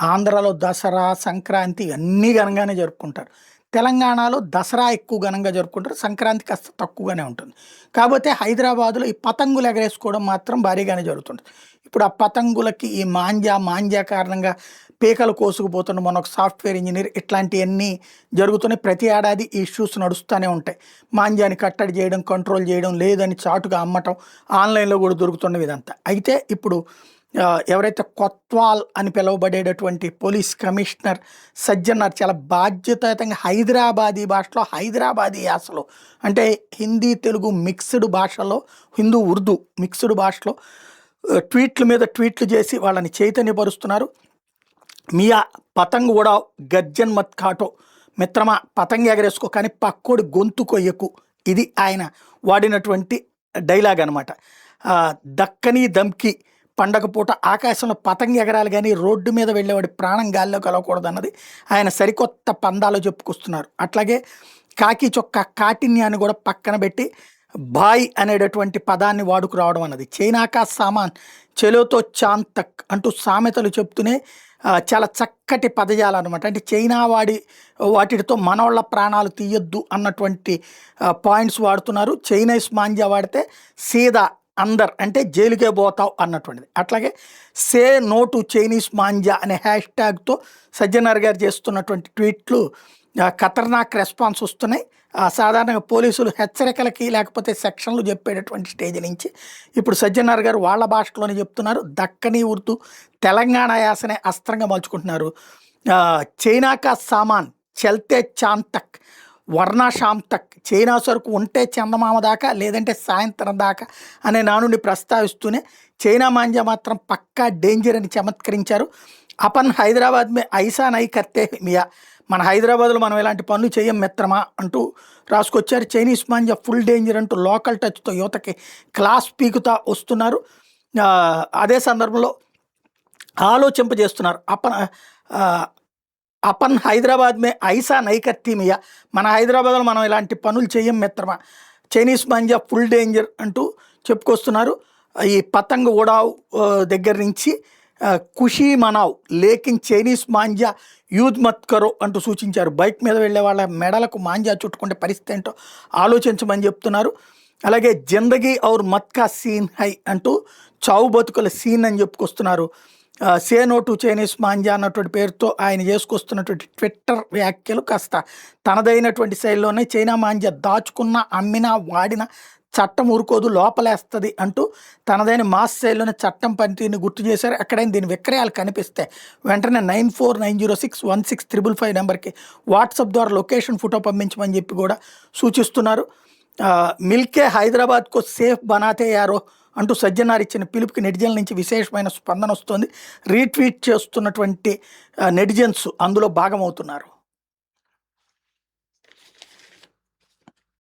ఆంధ్రాలో దసరా, సంక్రాంతి అన్నీ ఘనంగానే జరుపుకుంటారు. తెలంగాణలో దసరా ఎక్కువ ఘనంగా జరుపుకుంటారు. సంక్రాంతి కాస్త తక్కువగానే ఉంటుంది. కాపోతే హైదరాబాద్‌లో ఈ పతంగులు ఎగరేసుకోవడం మాత్రం భారీగానే జరుగుతుంది. ఇప్పుడు ఆ పతంగులకి ఈ మాంజా కారణంగా పీకలు కోసుకుపోతున్న మొన్న ఒక సాఫ్ట్‌వేర్ ఇంజినీర్ ఇట్లాంటియన్నీ జరుగుతున్నాయి. ప్రతి ఏడాది ఈ ఇష్యూస్ నడుస్తూనే ఉంటాయి. మాంజాని కట్టడి చేయడం, కంట్రోల్ చేయడం, లేదని చాటుగా అమ్మటం, ఆన్‌లైన్‌లో కూడా దొరుకుతున్నవి ఇదంతా. అయితే ఇప్పుడు ఎవరైతే కొత్వాల్ అని పిలువబడేటటువంటి పోలీస్ కమిషనర్ సజ్జనార్ చాలా బాధ్యతాయుతంగా హైదరాబాదీ భాషలో, హైదరాబాదీ యాసలో అంటే హిందీ, తెలుగు మిక్స్డ్ భాషలో, హిందూ, ఉర్దూ మిక్స్డ్ భాషలో ట్వీట్ల మీద ట్వీట్లు చేసి వాళ్ళని చైతన్యపరుస్తున్నారు. మియా పతంగ్ ఉడావ్ గర్జన్ మత్ కాటో, మిత్రమా పతంగి ఎగరేసుకో కానీ పక్కోడి గొంతు కొయ్యకు, ఇది ఆయన వాడినటువంటి డైలాగ్ అనమాట. దక్కని దమ్కి, పండగ పూట ఆకాశంలో పతంగి ఎగరాలి కానీ రోడ్డు మీద వెళ్ళేవాడి ప్రాణం గాల్లో కలవకూడదు అన్నది ఆయన సరికొత్త పందాలు చెప్పుకొస్తున్నారు. అట్లాగే కాకి చొక్కా కాఠిన్యాన్ని కూడా పక్కన పెట్టి బాయ్ అనేటటువంటి పదాన్ని వాడుకురావడం అన్నది. చైనాకా సామాన్ చెలోతో చాంద్ తక్ అంటూ సామెతలు చెప్తూనే చాలా చక్కటి పదజాలం అనమాట. అంటే చైనా వాటితో మనోళ్ళ ప్రాణాలు తీయొద్దు అన్నటువంటి పాయింట్స్ వాడుతున్నారు. చైనీస్ మాంజా వాడితే సీదా అందర్ అంటే జైలుకే పోతావు అన్నటువంటిది. అట్లాగే సే నో టు చైనీస్ మాంజా అనే హ్యాష్ ట్యాగ్తో సజ్జనార్ గారు చేస్తున్నటువంటి ట్వీట్లు ఖతర్నాక్ రెస్పాన్స్ వస్తున్నాయి. సాధారణంగా పోలీసులు హెచ్చరికలకి లేకపోతే సెక్షన్లు చెప్పేటటువంటి స్టేజ్ నుంచి ఇప్పుడు సజ్జనార్ గారు వాళ్ళ భాషలోనే చెప్తున్నారు. దక్కని ఉర్దూ తెలంగాణ యాసనే అస్త్రంగా మలుచుకుంటున్నారు. చైనాకా సామాన్ చల్తే చాంద్ తక్ వర్ణ షామ్ తక్, చైనా సరుకు ఉంటే చందమామ దాకా లేదంటే సాయంత్రం దాకా అనే నానుడిని ప్రస్తావిస్తూనే చైనా మాంజా మాత్రం పక్కా డేంజర్ అని చమత్కరించారు. అపన్ హైదరాబాద్ మే ఐసా నై కర్తే మియా, మన హైదరాబాద్లో మనం ఇలాంటి పనులు చేయం మిత్రమా అంటూ రాసుకొచ్చారు. చైనీస్ మాంజా ఫుల్ డేంజర్ అంటూ లోకల్ టచ్తో యువతకి క్లాస్ పీకుతా వస్తున్నారు. అదే సందర్భంలో ఆలోచింపజేస్తున్నారు. అపన్ హైదరాబాద్ మే ఐసా నైకర్తీ మియా, మన హైదరాబాద్లో మనం ఇలాంటి పనులు చేయం మిత్రమా, చైనీస్ మాంజా ఫుల్ డేంజర్ అంటూ చెప్పుకొస్తున్నారు. ఈ పతంగ్ ఉడావ్ దగ్గర నుంచి ఖుషీ మనావ్ లేకిన్ చైనీస్ మాంజా యూజ్ మత్ కరో అంటూ సూచించారు. బైక్ మీద వెళ్ళే వాళ్ళ మెడలకు మాంజా చుట్టుకుంటే పరిస్థితి ఏంటో ఆలోచించమని చెప్తున్నారు. అలాగే జిందగీ ఔర్ మత్కా సీన్ హై అంటూ చావు బతుకుల సీన్ అని చెప్పుకొస్తున్నారు. Say no to Chinese manja అన్నటువంటి పేరుతో ఆయన చేసుకొస్తున్నటువంటి ట్విట్టర్ వ్యాఖ్యలు కాస్త తనదైనటువంటి శైలిలోనే చైనా మాంజా దాచుకున్న, అమ్మినా, వాడిన చట్టం ఊరుకోదు, లోపలేస్తుంది అంటూ తనదైన మాస్ శైలిలోనే చట్టం పనితీరుని గుర్తు చేశారు. ఎక్కడైనా దీని విక్రయాలు కనిపిస్తే వెంటనే 9490616555 నెంబర్కి వాట్సాప్ ద్వారా లొకేషన్ ఫోటో పంపించమని చెప్పి కూడా సూచిస్తున్నారు. మిల్కే హైదరాబాద్కు సేఫ్ బనాతే యారో అంటూ సజ్జనార్ ఇచ్చిన పిలుపుకి నెటిజన్ల నుంచి విశేషమైన స్పందన వస్తుంది. రీట్వీట్ చేస్తున్నటువంటి నెటిజన్స్ అందులో భాగమవుతున్నారు.